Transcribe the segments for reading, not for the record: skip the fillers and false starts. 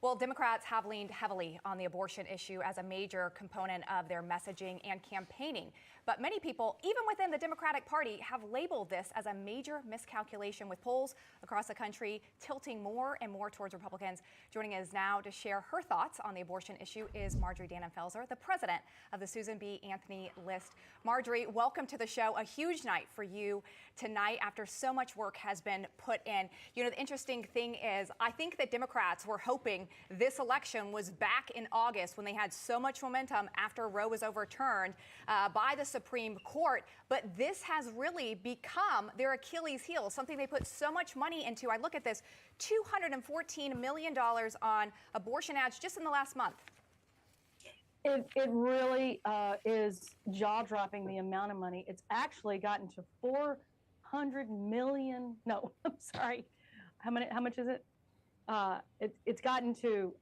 Well, Democrats have leaned heavily on the abortion issue as a major component of their messaging and campaigning. But many people, even within the Democratic Party, have labeled this as a major miscalculation, with polls across the country tilting more and more towards Republicans. Joining us now to share her thoughts on the abortion issue is Marjorie Dannenfelser, the president of the Susan B. Anthony List. Marjorie, welcome to the show. A huge night for you tonight after so much work has been put in. You know, the interesting thing is, I think that Democrats were hoping this election was back in August when they had so much momentum after Roe was overturned by the Supreme Court. But this has really become their Achilles heel, something they put so much money into. I look at this, $214 million on abortion ads just in the last month. It really is jaw-dropping, the amount of money. It's actually gotten to 400 million. No, I'm sorry. How much is it? It's gotten to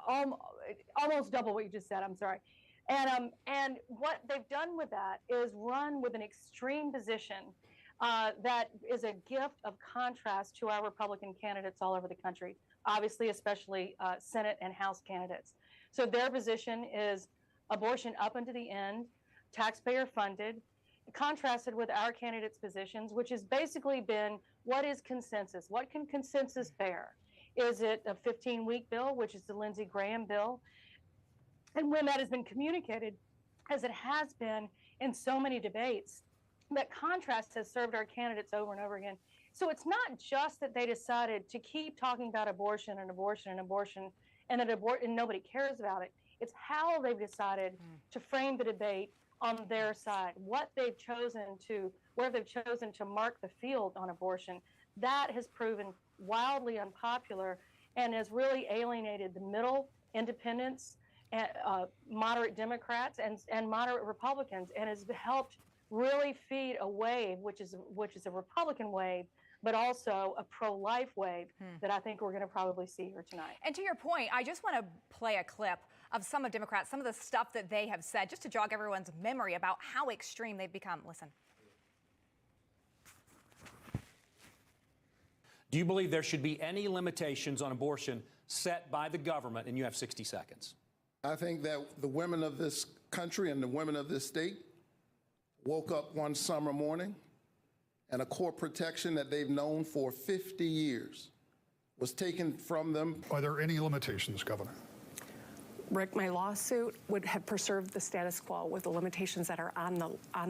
almost double what you just said. I'm sorry. And what they've done with that is run with an extreme position that is a gift of contrast to our Republican candidates all over the country, obviously, especially Senate and House candidates. So their position is abortion up unto the end, taxpayer funded, contrasted with our candidates' positions, which has basically been, what is consensus? What can consensus bear? Is it a 15-week bill, which is the Lindsey Graham bill? And when that has been communicated, as it has been in so many debates, that contrast has served our candidates over and over again. So it's not just that they decided to keep talking about abortion and abortion and abortion, and that and nobody cares about it. It's how they've decided to frame the debate on their side, what they've chosen to, where they've chosen to mark the field on abortion. That has proven wildly unpopular and has really alienated the middle independents, moderate Democrats, and moderate Republicans, and has helped really feed a wave, which is a Republican wave, but also a pro-life wave that I think we're going to probably see here tonight. And to your point, I just want to play a clip of some of Democrats, some of the stuff that they have said, just to jog everyone's memory about how extreme they've become. Listen. Do you believe there should be any limitations on abortion set by the government? And you have 60 seconds. I think that the women of this country and the women of this state woke up one summer morning and a core protection that they've known for 50 years was taken from them. Are there any limitations, Governor? Rick, my lawsuit would have preserved the status quo with the limitations that are on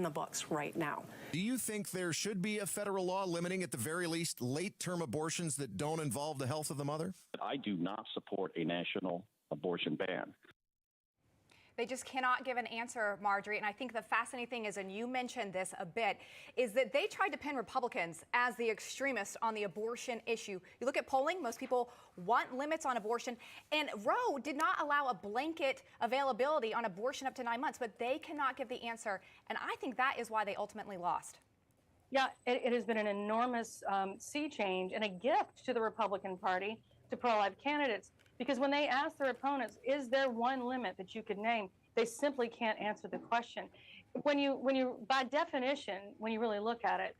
the books right now. Do you think there should be a federal law limiting, at the very least, late-term abortions that don't involve the health of the mother? I do not support a national abortion ban. They just cannot give an answer, Marjorie. And I think the fascinating thing is, and you mentioned this a bit, is that they tried to pin Republicans as the extremists on the abortion issue. You look at polling, most people want limits on abortion. And Roe did not allow a blanket availability on abortion up to 9 months, but they cannot give the answer. And I think that is why they ultimately lost. Yeah, it has been an enormous sea change and a gift to the Republican Party, to pro-life candidates. Because when they ask their opponents, is there one limit that you could name, they simply can't answer the question. When you, by definition, when you really look at it,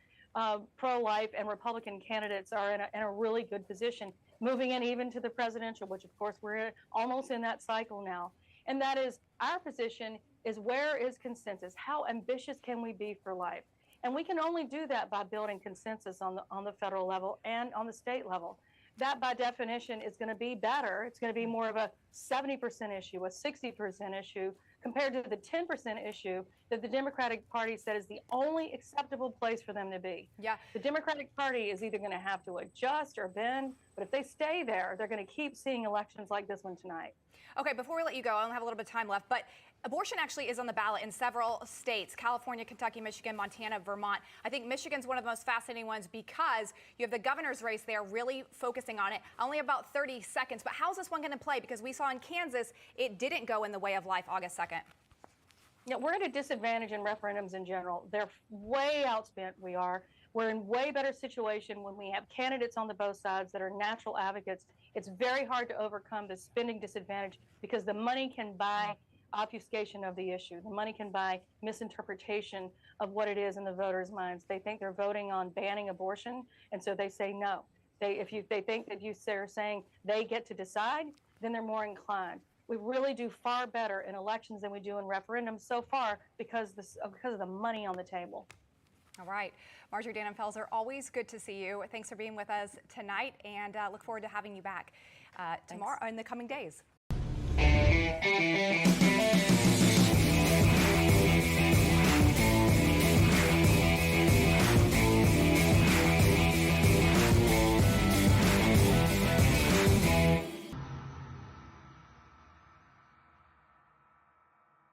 pro-life and Republican candidates are in a really good position, moving in even to the presidential, which of course we're almost in that cycle now. And that is, our position is, where is consensus? How ambitious can we be for life? And we can only do that by building consensus on the federal level and on the state level. That, by definition, is going to be better. It's going to be more of a 70% issue, a 60% issue, compared to the 10% issue that the Democratic Party said is the only acceptable place for them to be. Yeah. The Democratic Party is either going to have to adjust or bend, but if they stay there, they're going to keep seeing elections like this one tonight. Okay, before we let you go, I only have a little bit of time left, but abortion actually is on the ballot in several states: California, Kentucky, Michigan, Montana, Vermont. I think Michigan's one of the most fascinating ones because you have the governor's race there really focusing on it. I only have about 30 seconds, but how's this one going to play? Because we saw in Kansas, it didn't go in the way of life August 2nd. Yeah, we're at a disadvantage in referendums in general. They're way outspent, we are. We're in way better situation when we have candidates on both sides that are natural advocates. It's very hard to overcome the spending disadvantage because the money can buy obfuscation of the issue. The money can buy misinterpretation of what it is in the voters' minds. They think they're voting on banning abortion, and so they say no. If they think that they're saying they get to decide, then they're more inclined. We really do far better in elections than we do in referendums so far because of the money on the table. All right. Marjorie Dannenfelser, always good to see you. Thanks for being with us tonight, and look forward to having you back tomorrow in the coming days.